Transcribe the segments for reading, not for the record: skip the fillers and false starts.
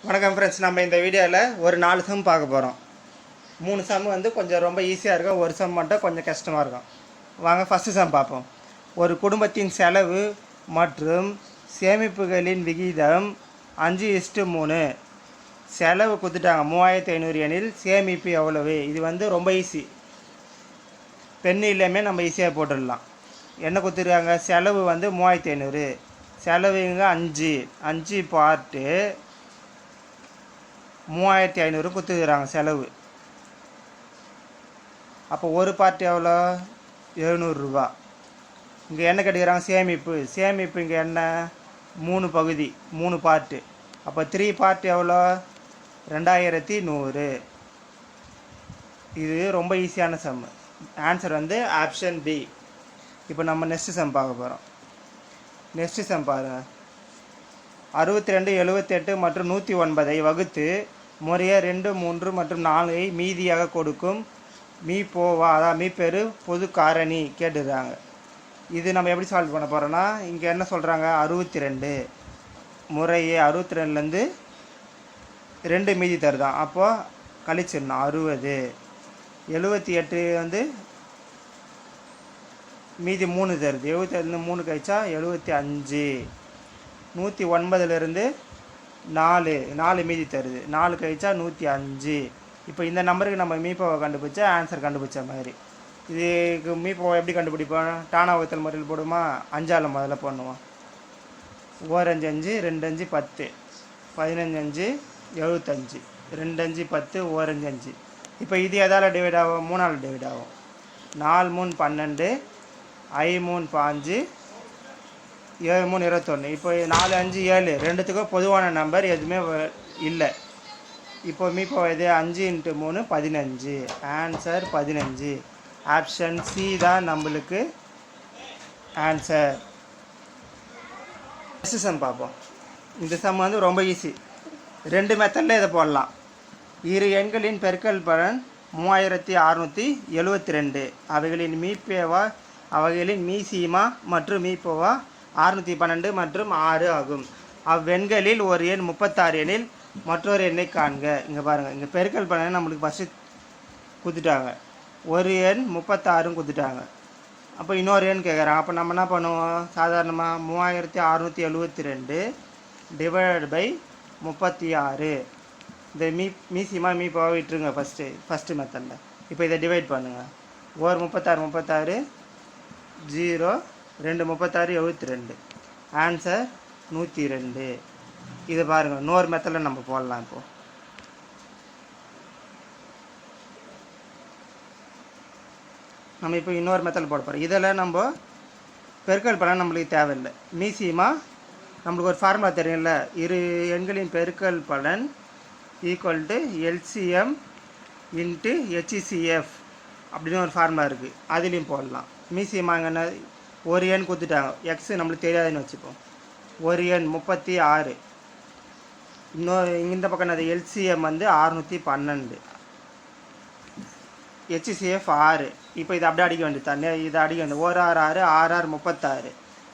வணக்கம் ஃப்ரெண்ட்ஸ், நம்ம இந்த வீடியோவில் ஒரு 4 சம் பார்க்க போகிறோம். 3 சம் வந்து கொஞ்சம் ரொம்ப ஈஸியாக இருக்கும், ஒரு சம் மட்டும் கொஞ்சம் கஷ்டமாக இருக்கும். வாங்க ஃபஸ்ட்டு சம் பார்ப்போம். ஒரு குடும்பத்தின் செலவு மற்றும் சேமிப்புகளின் விகிதம் 5:3. செலவு கொடுத்துட்டாங்க 3500 எனில் சேமிப்பு எவ்வளவு? இது வந்து ரொம்ப ஈஸி, பெண்ணு இல்லாமல் நம்ம ஈஸியாக போட்டுடலாம். என்ன கொடுத்துருக்காங்க? செலவு வந்து 3500, செலவுங்க 5 பார்ட்டு 3500 கொடுத்துக்கிறாங்க செலவு. அப்போ ஒரு பார்ட் எவ்வளோ? 700 ரூபா. இங்கே என்ன கேட்டுக்கிறாங்க? சேமிப்பு இங்கே என்ன? 3 பகுதி, 3 பார்ட்டு. அப்போ 3 பார்ட் எவ்வளோ? 2100. இது ரொம்ப ஈஸியான சம். ஆன்சர் வந்து ஆப்ஷன் பி. இப்போ நம்ம நெக்ஸ்ட் சம் பார்க்க போகிறோம். நெக்ஸ்ட் சம் பாருங்கள். 62, 78 மற்றும் 109 வகுத்து முறையே 2, 3 மற்றும் 4 மீதியாக கொடுக்கும் மீப்போவா, அதாவது மீப்பெரு பொது காரணி கேட்டுடுறாங்க. இது நம்ம எப்படி சால்வ் பண்ண போகிறோன்னா, இங்கே என்ன சொல்கிறாங்க? 62 முறையே 62லேருந்து 2 மீதி தருதான், அப்போது கழிச்சிடணும் 60. 78 வந்து மீதி 3 தருது, 77 3 கழிச்சா 75. 109லேருந்து 4 மீதி தருது, 4 கழிச்சா 105. இப்போ இந்த நம்பருக்கு நம்ம மீப்போவை கண்டுபிடிச்சா ஆன்சர் கண்டுபிடிச்ச மாதிரி. இதுக்கு மீப்போவை எப்படி கண்டுபிடிப்போம்? டானா வகுத்தல் முறையில் போடுமா? 5ஆல் முதல்ல பண்ணுவோம். 1 5 5 2 5 10 15 5 75 2 5 10 1 5 5. இப்போ இது எதால் டிவைட் ஆகும்? 3ஆல் டிவைட் ஆகும். 4 3 12 5 3 5 7 3 21. இப்போ 4 5 7 ரெண்டுத்துக்கும் பொதுவான நம்பர் எதுவுமே இல்லை. இப்போ மீப்போ இது 5 × 3 15. ஆன்சர் 15. ஆப்ஷன் சி தான் நம்மளுக்கு ஆன்சர். நெக்ஸ்ட் சம் பார்ப்போம். இந்த சம் வந்து ரொம்ப ஈஸி. 2 மெத்தடில் இதை போடலாம். இரு எண்களின் பெருக்கல் பலன் 3672. அவைகளின் மீப்பேவா, அவைகளின் மீசீமா மற்றும் மீப்போவா 612 மற்றும் 6 ஆகும். அவ்வெண்களில் ஒரு எண் 36 எனில் மற்றொரு எண்ணை காண்க. இங்கே பாருங்கள், இங்கே பெருக்கல் பலனை நம்மளுக்கு ஃபஸ்ட்டு கொடுத்துட்டாங்க. ஒரு எண் 36 கொடுத்துட்டாங்க. அப்போ இன்னொரு எண் கேட்குறாங்க. அப்போ நம்ம என்ன பண்ணுவோம்? சாதாரணமாக 3672 டிவைடட் பை 36. இந்த மீசிமா மீப்போவை விட்டுருங்க ஃபஸ்ட்டு மெத்தடில். இப்போ இதை டிவைட் பண்ணுங்கள். ஒரு 36 0 2 36 72. ஆன்சர் 102. இது பாருங்கள், இன்னொரு மெத்தடில் நம்ம போடலாம். இப்போது நம்ம இன்னொரு மெத்தடில் போட போகிறோம். இதில் நம்ம பெருக்கல் பலன் நம்மளுக்கு தேவையில்லை. மீசிமா நம்மளுக்கு ஒரு ஃபார்முலா தெரியும்ல, இரு எண்களின் பெருக்கல் பலன் ஈக்குவல் டு LCM × HCF அப்படின்னு ஒரு ஃபார்முலா இருக்குது, அதுலேயும் போடலாம். மீசிமாங்கன்னா ஒரு எண் கொடுத்துட்டாங்க, எக்ஸு நம்மளுக்கு தெரியாதுன்னு வச்சுப்போம். ஒரு எண் 36. இன்னொரு இந்த பக்கம் அது LCM வந்து 612, HCF 6. இப்போ இதை அப்படியே அடிக்க வேண்டியது தானே, இதை அடிக்க வேண்டியது. 1 6 6 6 6 36.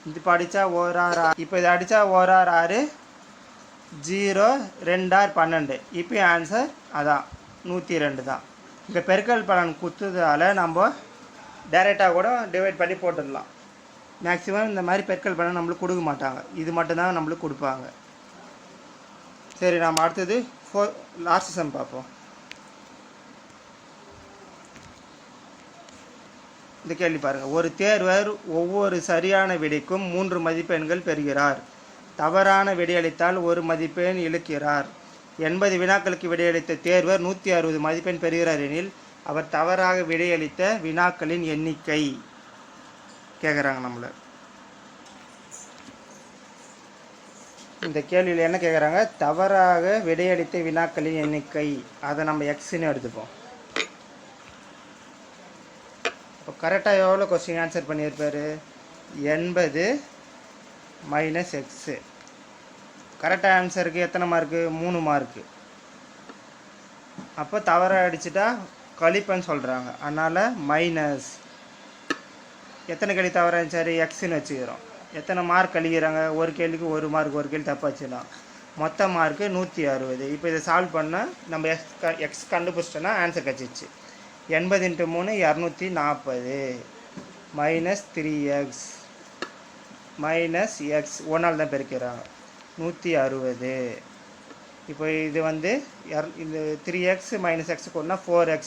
இது இப்போ அடித்தா 1 6 இப்போ இதை அடித்தா 1 6 6 0 2 6 12. இப்போ ஆன்சர் அதான் 102 தான். இங்கே பெருக்கல் பலன் கொடுத்ததால் நம்ம டைரெக்டாக கூட டிவைட் பண்ணி போட்டுடலாம். மேக்ஸிமம் இந்த மாதிரி பெருக்கல் பலன் நம்மளுக்கு கொடுக்க மாட்டாங்க, இது மட்டும்தான் நம்மளுக்கு கொடுப்பாங்க. சரி, நம்ம அடுத்தது லாஸ்ட் சம் பார்ப்போம். இந்த கேள்வி பாருங்கள். ஒரு தேர்வர் ஒவ்வொரு சரியான விடைக்கும் 3 மதிப்பெண்கள் பெறுகிறார். தவறான விடையளித்தால் 1 மதிப்பெண் இழக்கிறார். 80 வினாக்களுக்கு விடையளித்த தேர்வர் 160 மதிப்பெண் பெறுகிறார் எனில் அவர் தவறாக விடையளித்த வினாக்களின் எண்ணிக்கை கேட்குறாங்க நம்மளை. இந்த கேள்வியில் என்ன கேட்குறாங்க? தவறாக விடையளித்த வினாக்களின் எண்ணிக்கை. அதை நம்ம எக்ஸ்ன்னு எடுத்துப்போம். இப்போ கரெக்டாக எவ்வளோ கொஸ்டின் ஆன்சர் பண்ணியிருப்பார்? 80 - x. கரெக்டாக ஆன்சருக்கு எத்தனை மார்க்கு? 3 மார்க்கு. அப்போ தவறாக அடிச்சுட்டா கழிப்பன்னு சொல்கிறாங்க, அதனால் மைனஸ். எத்தனை கேள்வி தவறாக இருந்துச்சாரு? எக்ஸ்ன்னு வச்சுக்கிறோம். எத்தனை மார்க் கழிக்கிறாங்க? ஒரு கேள்விக்கு 1 மார்க், ஒரு கேள்வி தப்பாக வச்சுக்கலாம். மொத்த மார்க்கு 160. இப்போ இதை சால்வ் பண்ணால் நம்ம எக்ஸ் கண்டுபிடிச்சிட்டோன்னா ஆன்சர் கிடச்சிச்சு. 80 × 3 240 மைனஸ் 3x மைனஸ் எக்ஸ் ஒன்றால் தான் பெருக்கிறாங்க 160. இப்போ இது வந்து இந்த 3x மைனஸ் எக்ஸ் கொண்டா 4x,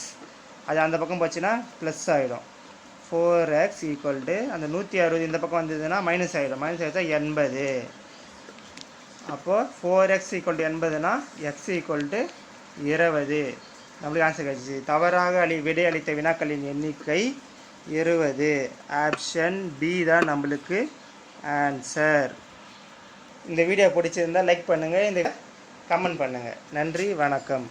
அது அந்த பக்கம் போச்சுன்னா ப்ளஸ் ஆகிடும். 4x ஈக்குவல் டு அந்த 160 இந்த பக்கம் வந்ததுன்னா மைனஸ் ஆகிடும். மைனஸ் ஆகிடுச்சா 80. அப்போது 4x ஈக்குவல் டு 80னா எக்ஸ் ஈக்குவல் டு 20. நம்மளுக்கு ஆன்சர் கிடச்சிச்சு. தவறாக விடை அளித்த வினாக்களின் எண்ணிக்கை 20. ஆப்ஷன் பி தான் நம்மளுக்கு ஆன்சர். இந்த வீடியோ பிடிச்சிருந்தால் லைக் பண்ணுங்கள், இந்த கமெண்ட் பண்ணுங்கள். நன்றி, வணக்கம்.